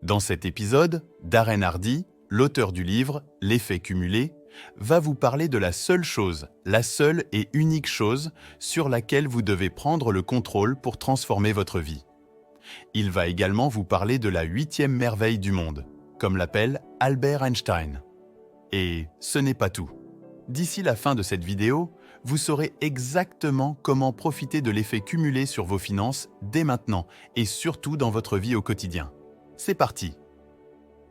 Dans cet épisode, Darren Hardy, l'auteur du livre « L'effet cumulé », va vous parler de la seule chose, la seule et unique chose sur laquelle vous devez prendre le contrôle pour transformer votre vie. Il va également vous parler de la 8e merveille du monde, comme l'appelle Albert Einstein. Et ce n'est pas tout. D'ici la fin de cette vidéo, vous saurez exactement comment profiter de l'effet cumulé sur vos finances dès maintenant et surtout dans votre vie au quotidien. C'est parti!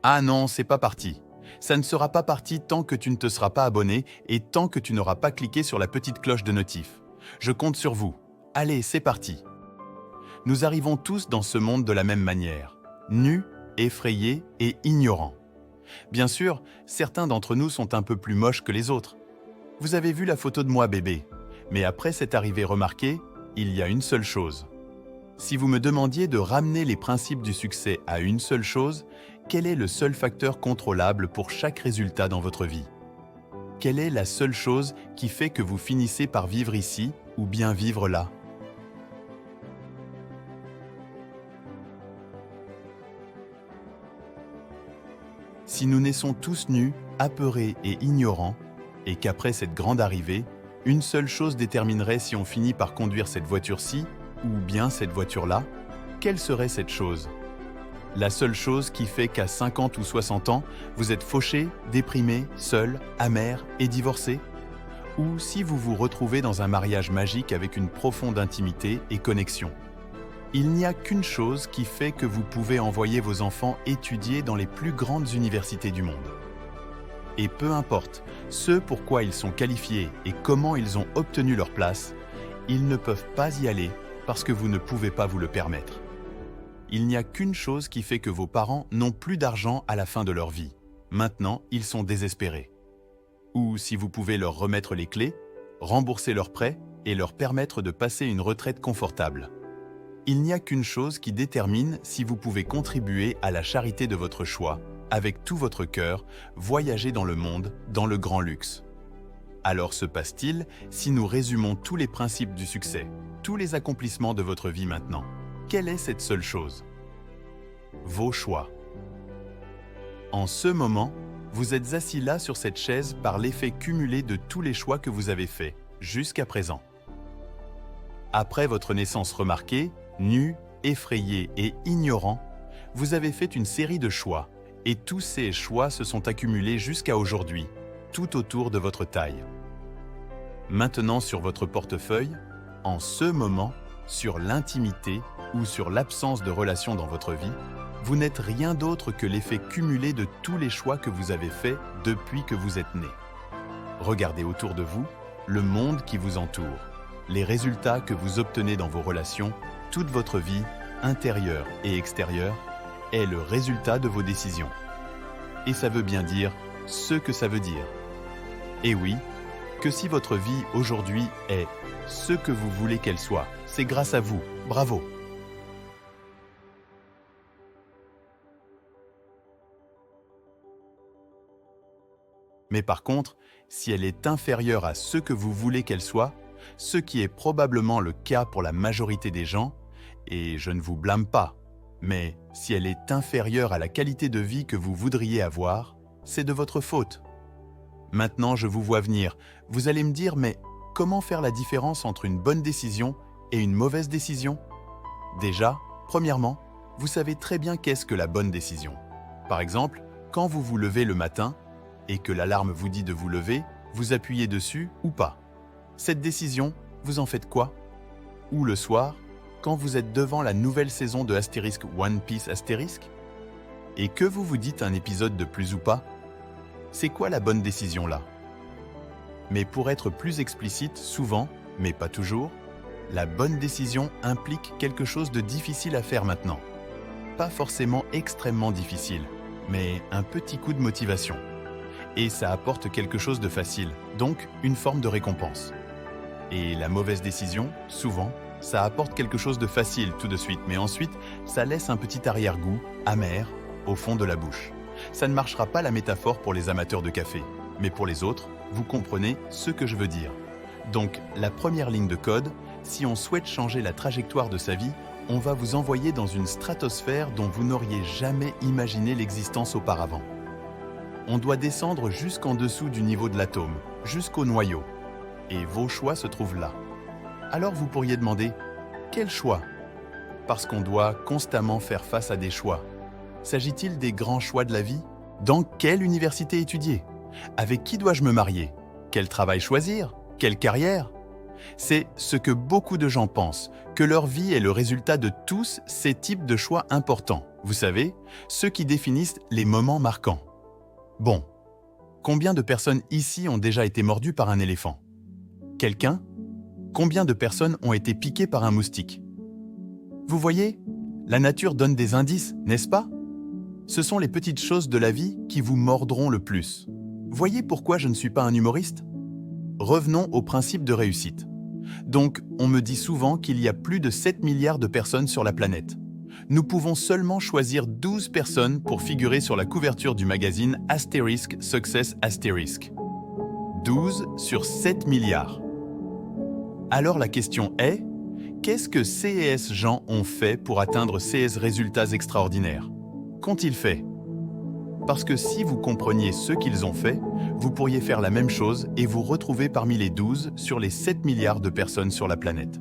Ah non, c'est pas parti. Ça ne sera pas parti tant que tu ne te seras pas abonné et tant que tu n'auras pas cliqué sur la petite cloche de notif. Je compte sur vous. Allez, c'est parti! Nous arrivons tous dans ce monde de la même manière, nus, effrayés et ignorants. Bien sûr, certains d'entre nous sont un peu plus moches que les autres. Vous avez vu la photo de moi bébé, mais après cette arrivée remarquée, il y a une seule chose. Si vous me demandiez de ramener les principes du succès à une seule chose, quel est le seul facteur contrôlable pour chaque résultat dans votre vie? Quelle est la seule chose qui fait que vous finissez par vivre ici ou bien vivre là? Si nous naissons tous nus, apeurés et ignorants, et qu'après cette grande arrivée, une seule chose déterminerait si on finit par conduire cette voiture-ci ou bien cette voiture-là, quelle serait cette chose? La seule chose qui fait qu'à 50 ou 60 ans, vous êtes fauché, déprimé, seul, amer et divorcé? Ou si vous vous retrouvez dans un mariage magique avec une profonde intimité et connexion? Il n'y a qu'une chose qui fait que vous pouvez envoyer vos enfants étudier dans les plus grandes universités du monde. Et peu importe ce pourquoi ils sont qualifiés et comment ils ont obtenu leur place, ils ne peuvent pas y aller parce que vous ne pouvez pas vous le permettre. Il n'y a qu'une chose qui fait que vos parents n'ont plus d'argent à la fin de leur vie. Maintenant, ils sont désespérés. Ou si vous pouvez leur remettre les clés, rembourser leurs prêts et leur permettre de passer une retraite confortable. Il n'y a qu'une chose qui détermine si vous pouvez contribuer à la charité de votre choix, avec tout votre cœur, voyager dans le monde, dans le grand luxe. Alors se passe-t-il si nous résumons tous les principes du succès, tous les accomplissements de votre vie maintenant? Quelle est cette seule chose? Vos choix. En ce moment, vous êtes assis là sur cette chaise par l'effet cumulé de tous les choix que vous avez faits jusqu'à présent. Après votre naissance remarquée, nu, effrayé et ignorant, vous avez fait une série de choix et tous ces choix se sont accumulés jusqu'à aujourd'hui, tout autour de votre taille. Maintenant sur votre portefeuille, en ce moment, sur l'intimité ou sur l'absence de relation dans votre vie, vous n'êtes rien d'autre que l'effet cumulé de tous les choix que vous avez faits depuis que vous êtes né. Regardez autour de vous, le monde qui vous entoure, les résultats que vous obtenez dans vos relations, toute votre vie, intérieure et extérieure, est le résultat de vos décisions. Et ça veut bien dire ce que ça veut dire. Et oui, que si votre vie aujourd'hui est ce que vous voulez qu'elle soit, c'est grâce à vous. Bravo! Mais par contre, si elle est inférieure à ce que vous voulez qu'elle soit, ce qui est probablement le cas pour la majorité des gens, et je ne vous blâme pas, mais si elle est inférieure à la qualité de vie que vous voudriez avoir, c'est de votre faute. Maintenant, je vous vois venir. Vous allez me dire, mais comment faire la différence entre une bonne décision et une mauvaise décision? Déjà, premièrement, vous savez très bien qu'est-ce que la bonne décision. Par exemple, quand vous vous levez le matin et que l'alarme vous dit de vous lever, vous appuyez dessus ou pas. Cette décision, vous en faites quoi? Ou le soir, quand vous êtes devant la nouvelle saison de Astérisque One Piece Astérisque? Et que vous vous dites un épisode de plus ou pas? C'est quoi la bonne décision là? Mais pour être plus explicite, souvent, mais pas toujours, la bonne décision implique quelque chose de difficile à faire maintenant. Pas forcément extrêmement difficile, mais un petit coup de motivation. Et ça apporte quelque chose de facile, donc une forme de récompense. Et la mauvaise décision, souvent, ça apporte quelque chose de facile tout de suite, mais ensuite, ça laisse un petit arrière-goût, amer, au fond de la bouche. Ça ne marchera pas la métaphore pour les amateurs de café, mais pour les autres, vous comprenez ce que je veux dire. Donc, la première ligne de code, si on souhaite changer la trajectoire de sa vie, on va vous envoyer dans une stratosphère dont vous n'auriez jamais imaginé l'existence auparavant. On doit descendre jusqu'en dessous du niveau de l'atome, jusqu'au noyau. Et vos choix se trouvent là. Alors vous pourriez demander, quel choix? Parce qu'on doit constamment faire face à des choix. S'agit-il des grands choix de la vie? Dans quelle université étudier? Avec qui dois-je me marier? Quel travail choisir? Quelle carrière? C'est ce que beaucoup de gens pensent, que leur vie est le résultat de tous ces types de choix importants. Vous savez, ceux qui définissent les moments marquants. Bon, combien de personnes ici ont déjà été mordues par un éléphant? Quelqu'un? Combien de personnes ont été piquées par un moustique? Vous voyez, la nature donne des indices, n'est-ce pas? Ce sont les petites choses de la vie qui vous mordront le plus. Voyez pourquoi je ne suis pas un humoriste? Revenons au principe de réussite. Donc, on me dit souvent qu'il y a plus de 7 milliards de personnes sur la planète. Nous pouvons seulement choisir 12 personnes pour figurer sur la couverture du magazine Asterisk Success Asterisk. 12 sur 7 milliards. Alors la question est, qu'est-ce que ces gens ont fait pour atteindre ces résultats extraordinaires? Qu'ont-ils fait? Parce que si vous compreniez ce qu'ils ont fait, vous pourriez faire la même chose et vous retrouver parmi les 12 sur les 7 milliards de personnes sur la planète.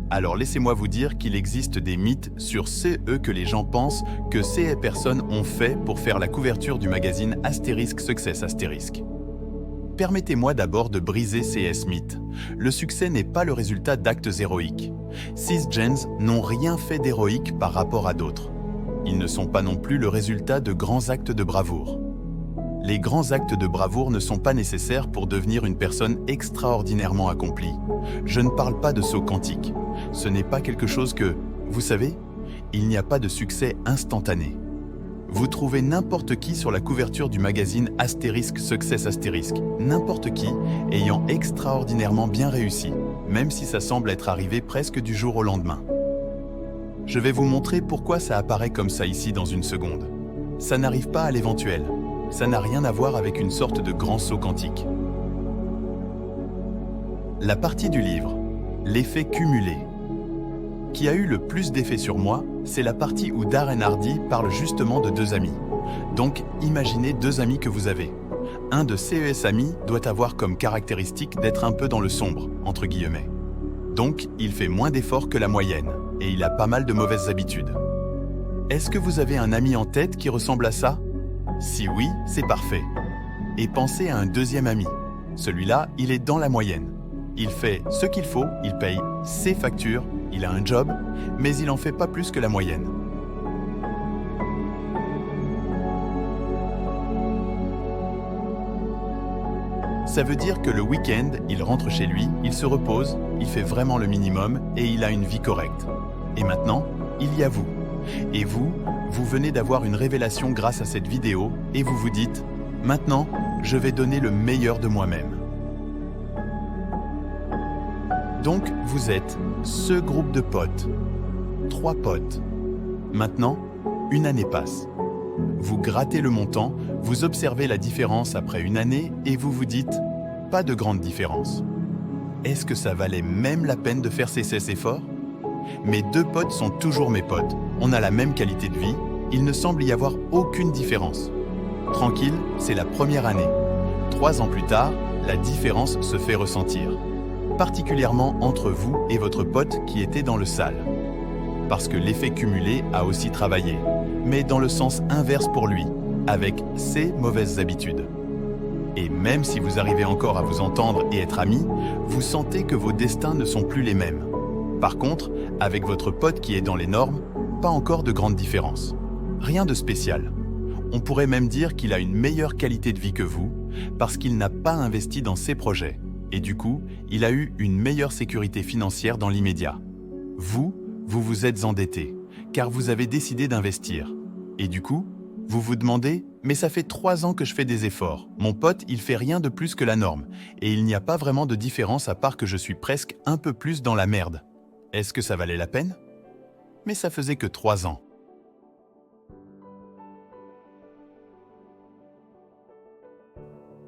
Alors laissez-moi vous dire qu'il existe des mythes sur ce que les gens pensent que ces personnes ont fait pour faire la couverture du magazine Asterisk Success Asterisk. Permettez-moi d'abord de briser ces mythes. Le succès n'est pas le résultat d'actes héroïques. Ces gens n'ont rien fait d'héroïque par rapport à d'autres. Ils ne sont pas non plus le résultat de grands actes de bravoure. Les grands actes de bravoure ne sont pas nécessaires pour devenir une personne extraordinairement accomplie. Je ne parle pas de saut quantique. Ce n'est pas quelque chose que, vous savez, il n'y a pas de succès instantané. Vous trouvez n'importe qui sur la couverture du magazine Asterisk Success Asterisk, n'importe qui ayant extraordinairement bien réussi, même si ça semble être arrivé presque du jour au lendemain. Je vais vous montrer pourquoi ça apparaît comme ça ici dans une seconde. Ça n'arrive pas à l'éventuel. Ça n'a rien à voir avec une sorte de grand saut quantique. La partie du livre, l'effet cumulé, qui a eu le plus d'effet sur moi, c'est la partie où Darren Hardy parle justement de deux amis. Donc, imaginez deux amis que vous avez. Un de ces amis doit avoir comme caractéristique d'être un peu dans le sombre, entre guillemets. Donc, il fait moins d'efforts que la moyenne, et il a pas mal de mauvaises habitudes. Est-ce que vous avez un ami en tête qui ressemble à ça? Si oui, c'est parfait. Et pensez à un deuxième ami. Celui-là, il est dans la moyenne. Il fait ce qu'il faut, il paye ses factures, il a un job, mais il n'en fait pas plus que la moyenne. Ça veut dire que le week-end, il rentre chez lui, il se repose, il fait vraiment le minimum et il a une vie correcte. Et maintenant, il y a vous. Et vous venez d'avoir une révélation grâce à cette vidéo et vous vous dites « Maintenant, je vais donner le meilleur de moi-même ». Donc, vous êtes ce groupe de potes, 3 potes. Maintenant, une année passe. Vous grattez le montant, vous observez la différence après une année et vous vous dites « Pas de grande différence ». Est-ce que ça valait même la peine de faire ces efforts? Mes 2 potes sont toujours mes potes. On a la même qualité de vie, il ne semble y avoir aucune différence. Tranquille, c'est la première année. 3 ans plus tard, la différence se fait ressentir. Particulièrement entre vous et votre pote qui était dans le sale. Parce que l'effet cumulé a aussi travaillé, mais dans le sens inverse pour lui, avec ses mauvaises habitudes. Et même si vous arrivez encore à vous entendre et être amis, vous sentez que vos destins ne sont plus les mêmes. Par contre, avec votre pote qui est dans les normes, pas encore de grande différence. Rien de spécial. On pourrait même dire qu'il a une meilleure qualité de vie que vous, parce qu'il n'a pas investi dans ses projets. Et du coup, il a eu une meilleure sécurité financière dans l'immédiat. Vous vous êtes endetté, car vous avez décidé d'investir. Et du coup, vous vous demandez « Mais ça fait 3 ans que je fais des efforts. Mon pote, il fait rien de plus que la norme. Et il n'y a pas vraiment de différence à part que je suis presque un peu plus dans la merde. Est-ce que ça valait la peine ?» Mais ça faisait que 3 ans.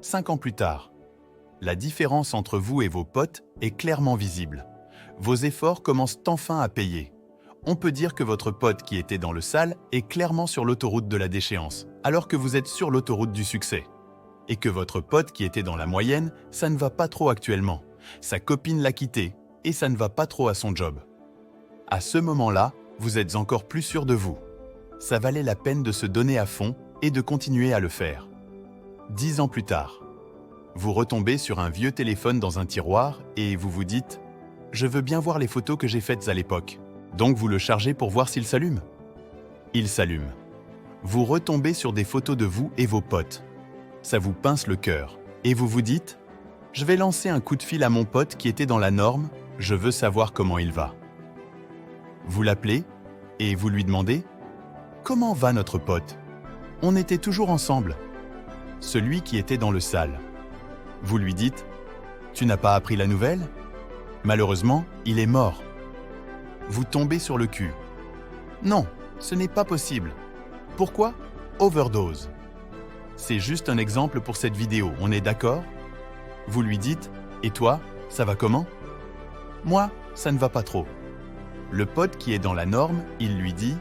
« 5 ans plus tard, la différence entre vous et vos potes est clairement visible. Vos efforts commencent enfin à payer. On peut dire que votre pote qui était dans le sale est clairement sur l'autoroute de la déchéance, alors que vous êtes sur l'autoroute du succès. Et que votre pote qui était dans la moyenne, ça ne va pas trop actuellement. Sa copine l'a quitté et ça ne va pas trop à son job. À ce moment-là, vous êtes encore plus sûr de vous. Ça valait la peine de se donner à fond et de continuer à le faire. 10 ans plus tard, vous retombez sur un vieux téléphone dans un tiroir et vous vous dites « Je veux bien voir les photos que j'ai faites à l'époque ». Donc vous le chargez pour voir s'il s'allume. Il s'allume. Vous retombez sur des photos de vous et vos potes. Ça vous pince le cœur et vous vous dites « Je vais lancer un coup de fil à mon pote qui était dans la norme, je veux savoir comment il va ». Vous l'appelez et vous lui demandez « Comment va notre pote ? On était toujours ensemble. » Celui qui était dans le sale. Vous lui dites « Tu n'as pas appris la nouvelle ? Malheureusement, il est mort. » Vous tombez sur le cul. Non, ce n'est pas possible. Pourquoi ? Overdose. C'est juste un exemple pour cette vidéo, on est d'accord ? Vous lui dites « Et toi, ça va comment ?»« Moi, ça ne va pas trop. » Le pote qui est dans la norme, il lui dit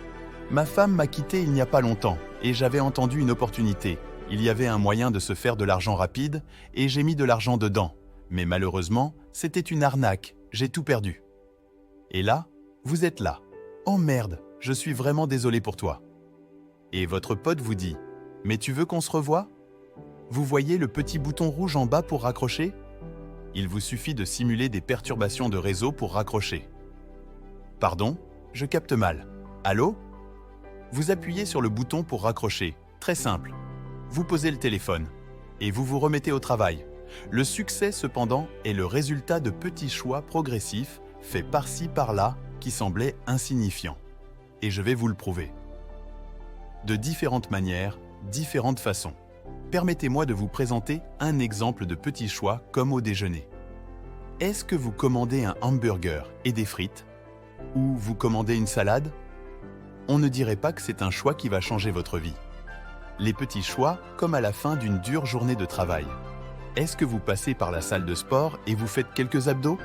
« Ma femme m'a quitté il n'y a pas longtemps et j'avais entendu une opportunité. Il y avait un moyen de se faire de l'argent rapide et j'ai mis de l'argent dedans. Mais malheureusement, c'était une arnaque, j'ai tout perdu. » Et là, vous êtes là. « Oh merde, je suis vraiment désolé pour toi. » Et votre pote vous dit « Mais tu veux qu'on se revoie ? Vous voyez le petit bouton rouge en bas pour raccrocher ? Il vous suffit de simuler des perturbations de réseau pour raccrocher. » Pardon, je capte mal. Allô ? Vous appuyez sur le bouton pour raccrocher. Très simple. Vous posez le téléphone et vous vous remettez au travail. Le succès, cependant, est le résultat de petits choix progressifs faits par-ci par-là qui semblaient insignifiants. Et je vais vous le prouver. De différentes manières, différentes façons. Permettez-moi de vous présenter un exemple de petit choix comme au déjeuner. Est-ce que vous commandez un hamburger et des frites ? Ou vous commandez une salade ? On ne dirait pas que c'est un choix qui va changer votre vie. Les petits choix comme à la fin d'une dure journée de travail. Est-ce que vous passez par la salle de sport et vous faites quelques abdos ?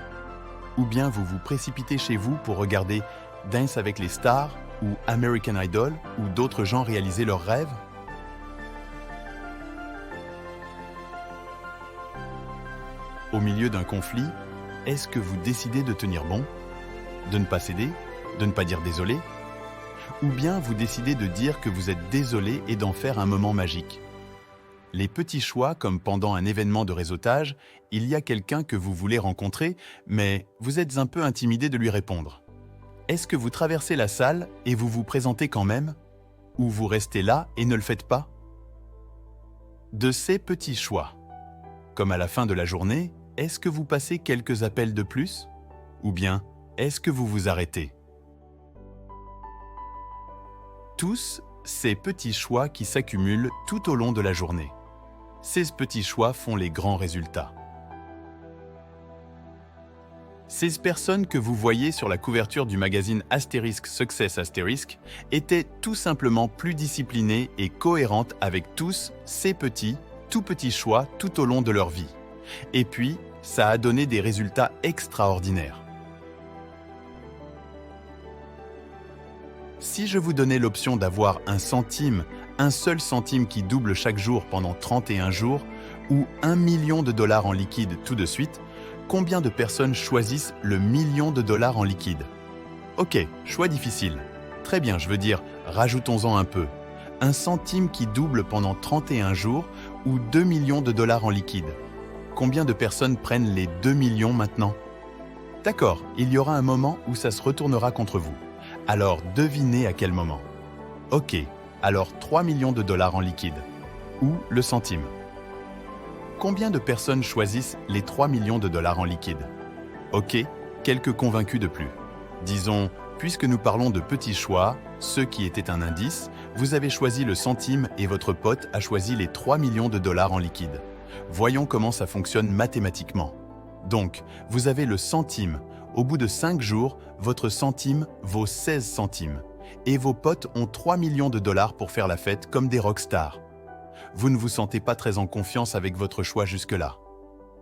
Ou bien vous vous précipitez chez vous pour regarder Danse avec les stars ou American Idol ou d'autres gens réaliser leurs rêves ? Au milieu d'un conflit, est-ce que vous décidez de tenir bon ? De ne pas céder, de ne pas dire désolé, ou bien vous décidez de dire que vous êtes désolé et d'en faire un moment magique. Les petits choix, comme pendant un événement de réseautage, il y a quelqu'un que vous voulez rencontrer, mais vous êtes un peu intimidé de lui répondre. Est-ce que vous traversez la salle et vous vous présentez quand même ? Ou vous restez là et ne le faites pas ? De ces petits choix, comme à la fin de la journée, est-ce que vous passez quelques appels de plus ? Ou bien, est-ce que vous vous arrêtez ? Tous ces petits choix qui s'accumulent tout au long de la journée. Ces petits choix font les grands résultats. Ces personnes que vous voyez sur la couverture du magazine Asterisk Success Asterisk étaient tout simplement plus disciplinées et cohérentes avec tous ces tout petits choix tout au long de leur vie. Et puis, ça a donné des résultats extraordinaires. Si je vous donnais l'option d'avoir un seul centime qui double chaque jour pendant 31 jours, ou $1 million en liquide tout de suite, combien de personnes choisissent le $1 million en liquide ? Ok, choix difficile. Très bien, je veux dire, rajoutons-en un peu. Un centime qui double pendant 31 jours ou $2 millions en liquide. Combien de personnes prennent les 2 millions maintenant ? D'accord, il y aura un moment où ça se retournera contre vous. Alors devinez à quel moment. Ok, alors $3 millions en liquide. Ou le centime. Combien de personnes choisissent les $3 millions en liquide ? Ok, quelques convaincus de plus. Disons, puisque nous parlons de petits choix, ceux qui étaient un indice, vous avez choisi le centime et votre pote a choisi les $3 millions en liquide. Voyons comment ça fonctionne mathématiquement. Donc, vous avez le centime. Au bout de 5 jours, votre centime vaut 16 centimes. Et vos potes ont $3 millions pour faire la fête comme des rockstars. Vous ne vous sentez pas très en confiance avec votre choix jusque-là.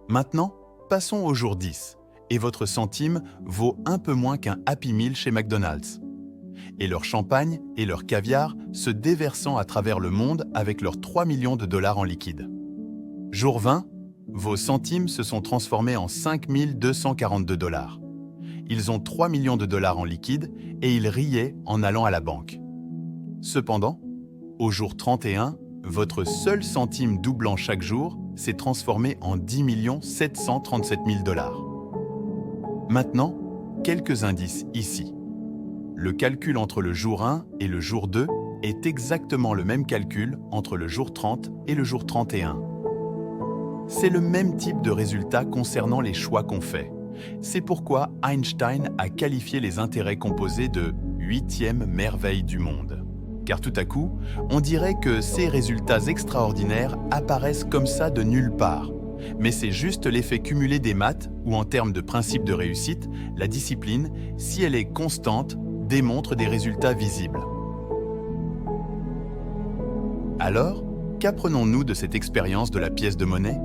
Maintenant, passons au jour 10. et votre centime vaut un peu moins qu'un Happy Meal chez McDonald's. Et leur champagne et leur caviar se déversant à travers le monde avec leurs 3 millions de dollars en liquide. Jour 20, vos centimes se sont transformés en 5 242 dollars. Ils ont 3 millions de dollars en liquide et ils riaient en allant à la banque. Cependant, au jour 31, votre seul centime doublant chaque jour s'est transformé en 10 737 000 dollars. Maintenant, quelques indices ici. Le calcul entre le jour 1 et le jour 2 est exactement le même calcul entre le jour 30 et le jour 31. C'est le même type de résultat concernant les choix qu'on fait. C'est pourquoi Einstein a qualifié les intérêts composés de « 8e merveille du monde ». Car tout à coup, on dirait que ces résultats extraordinaires apparaissent comme ça de nulle part. Mais c'est juste l'effet cumulé des maths, ou en termes de principe de réussite, la discipline, si elle est constante, démontre des résultats visibles. Alors, qu'apprenons-nous de cette expérience de la pièce de monnaie?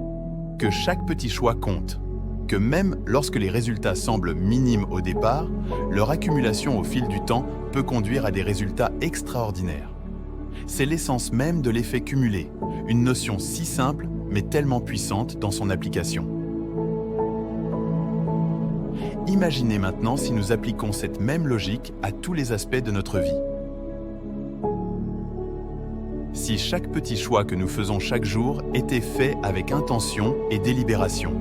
Que chaque petit choix compte. Que même lorsque les résultats semblent minimes au départ, leur accumulation au fil du temps peut conduire à des résultats extraordinaires. C'est l'essence même de l'effet cumulé, une notion si simple mais tellement puissante dans son application. Imaginez maintenant si nous appliquons cette même logique à tous les aspects de notre vie. Si chaque petit choix que nous faisons chaque jour était fait avec intention et délibération.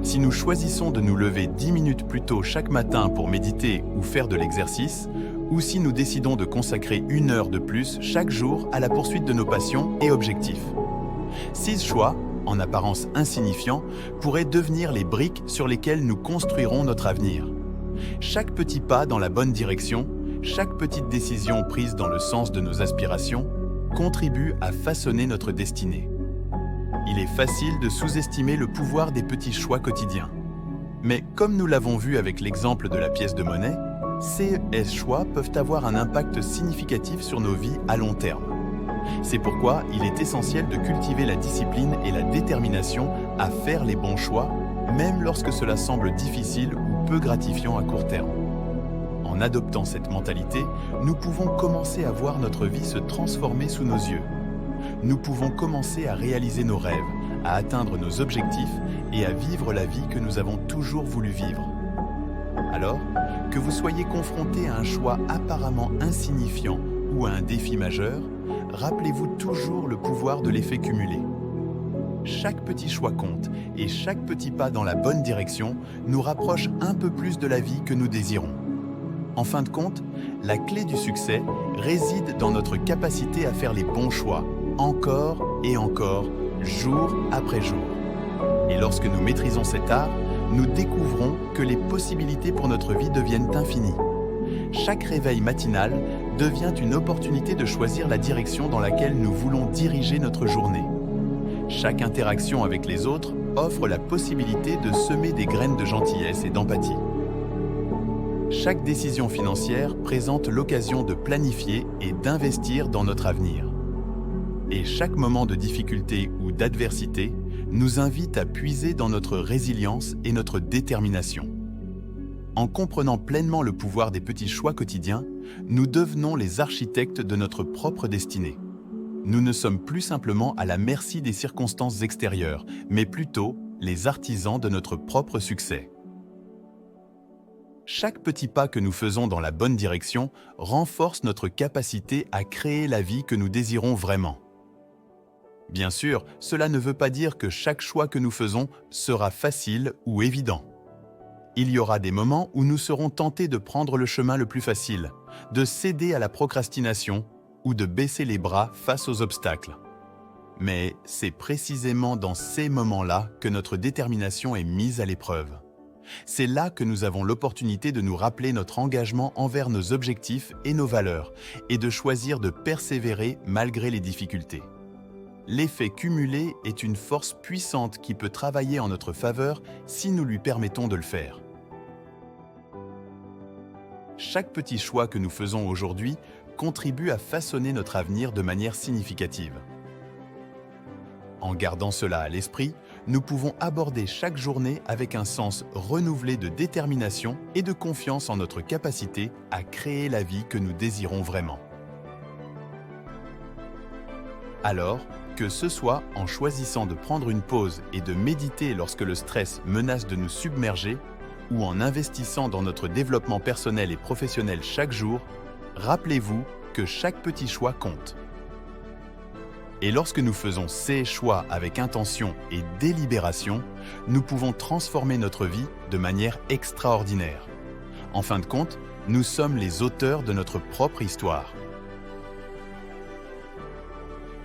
Si nous choisissons de nous lever 10 minutes plus tôt chaque matin pour méditer ou faire de l'exercice, ou si nous décidons de consacrer 1 heure de plus chaque jour à la poursuite de nos passions et objectifs. Ces choix, en apparence insignifiants, pourraient devenir les briques sur lesquelles nous construirons notre avenir. Chaque petit pas dans la bonne direction, chaque petite décision prise dans le sens de nos aspirations, contribue à façonner notre destinée. Il est facile de sous-estimer le pouvoir des petits choix quotidiens. Mais comme nous l'avons vu avec l'exemple de la pièce de monnaie, ces choix peuvent avoir un impact significatif sur nos vies à long terme. C'est pourquoi il est essentiel de cultiver la discipline et la détermination à faire les bons choix, même lorsque cela semble difficile ou peu gratifiant à court terme. En adoptant cette mentalité, nous pouvons commencer à voir notre vie se transformer sous nos yeux. Nous pouvons commencer à réaliser nos rêves, à atteindre nos objectifs et à vivre la vie que nous avons toujours voulu vivre. Alors, que vous soyez confronté à un choix apparemment insignifiant ou à un défi majeur, rappelez-vous toujours le pouvoir de l'effet cumulé. Chaque petit choix compte et chaque petit pas dans la bonne direction nous rapproche un peu plus de la vie que nous désirons. En fin de compte, la clé du succès réside dans notre capacité à faire les bons choix, encore et encore, jour après jour. Et lorsque nous maîtrisons cet art, nous découvrons que les possibilités pour notre vie deviennent infinies. Chaque réveil matinal devient une opportunité de choisir la direction dans laquelle nous voulons diriger notre journée. Chaque interaction avec les autres offre la possibilité de semer des graines de gentillesse et d'empathie. Chaque décision financière présente l'occasion de planifier et d'investir dans notre avenir. Et chaque moment de difficulté ou d'adversité nous invite à puiser dans notre résilience et notre détermination. En comprenant pleinement le pouvoir des petits choix quotidiens, nous devenons les architectes de notre propre destinée. Nous ne sommes plus simplement à la merci des circonstances extérieures, mais plutôt les artisans de notre propre succès. Chaque petit pas que nous faisons dans la bonne direction renforce notre capacité à créer la vie que nous désirons vraiment. Bien sûr, cela ne veut pas dire que chaque choix que nous faisons sera facile ou évident. Il y aura des moments où nous serons tentés de prendre le chemin le plus facile, de céder à la procrastination ou de baisser les bras face aux obstacles. Mais c'est précisément dans ces moments-là que notre détermination est mise à l'épreuve. C'est là que nous avons l'opportunité de nous rappeler notre engagement envers nos objectifs et nos valeurs et de choisir de persévérer malgré les difficultés. L'effet cumulé est une force puissante qui peut travailler en notre faveur si nous lui permettons de le faire. Chaque petit choix que nous faisons aujourd'hui contribue à façonner notre avenir de manière significative. En gardant cela à l'esprit, nous pouvons aborder chaque journée avec un sens renouvelé de détermination et de confiance en notre capacité à créer la vie que nous désirons vraiment. Alors, que ce soit en choisissant de prendre une pause et de méditer lorsque le stress menace de nous submerger, ou en investissant dans notre développement personnel et professionnel chaque jour, rappelez-vous que chaque petit choix compte. Et lorsque nous faisons ces choix avec intention et délibération, nous pouvons transformer notre vie de manière extraordinaire. En fin de compte, nous sommes les auteurs de notre propre histoire.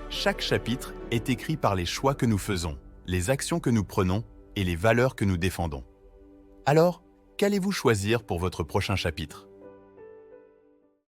Chaque chapitre est écrit par les choix que nous faisons, les actions que nous prenons et les valeurs que nous défendons. Alors, qu'allez-vous choisir pour votre prochain chapitre ?